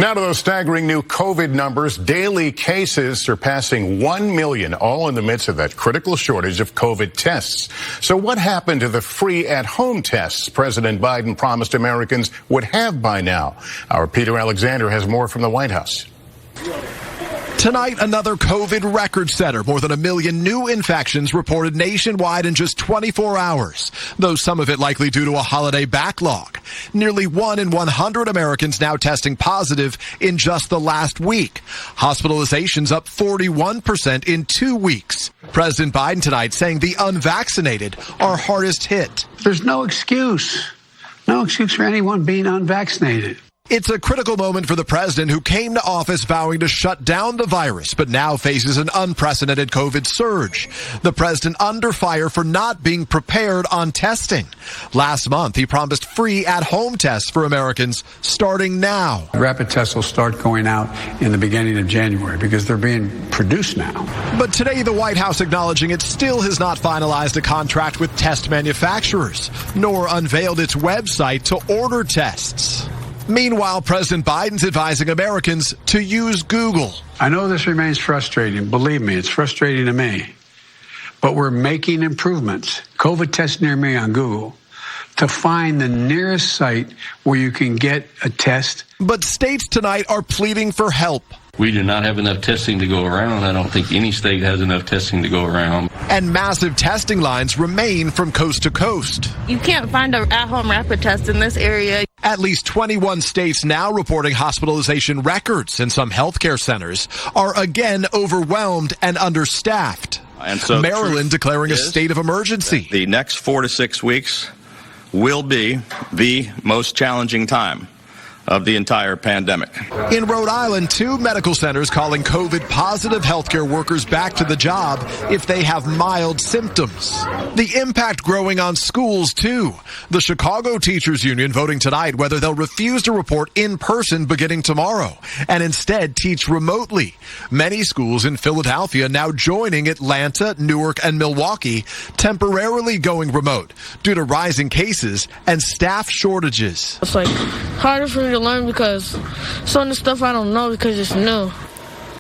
Now to those staggering new COVID numbers. Daily cases surpassing 1 million, all in the midst of that critical shortage of COVID tests. So what happened to the free at-home tests President Biden promised Americans would have by now? Our Peter Alexander has more from the White House. Tonight, another COVID record setter. More than 1 million new infections reported nationwide in just 24 hours, though some of it likely due to a holiday backlog. Nearly 1 in 100 Americans now testing positive in just the last week. Hospitalizations up 41% in 2 weeks. President Biden tonight saying the unvaccinated are hardest hit. There's no excuse. No excuse for anyone being unvaccinated. It's a critical moment for the president, who came to office vowing to shut down the virus, but now faces an unprecedented COVID surge. The president under fire for not being prepared on testing. Last month, he promised free at-home tests for Americans starting now. Rapid tests will start going out in the beginning of January because they're being produced now. But today, the White House acknowledging it still has not finalized a contract with test manufacturers, nor unveiled its website to order tests. Meanwhile, President Biden's advising Americans to use Google. I know this remains frustrating. Believe me, it's frustrating to me. But we're making improvements. COVID test near me on Google to find the nearest site where you can get a test. But states tonight are pleading for help. We do not have enough testing to go around. I don't think any state has enough testing to go around. And massive testing lines remain from coast to coast. You can't find an at-home rapid test in this area. At least 21 states now reporting hospitalization records, and some healthcare centers are again overwhelmed and understaffed. And so Maryland declaring a state of emergency. The next 4 to 6 weeks will be the most challenging time of the entire pandemic. In Rhode Island, 2 medical centers calling COVID-positive healthcare workers back to the job if they have mild symptoms. The impact growing on schools, too. The Chicago Teachers Union voting tonight whether they'll refuse to report in person beginning tomorrow and instead teach remotely. Many schools in Philadelphia now joining Atlanta, Newark, and Milwaukee temporarily going remote due to rising cases and staff shortages. It's harder for me to learn because some of the stuff I don't know because it's new.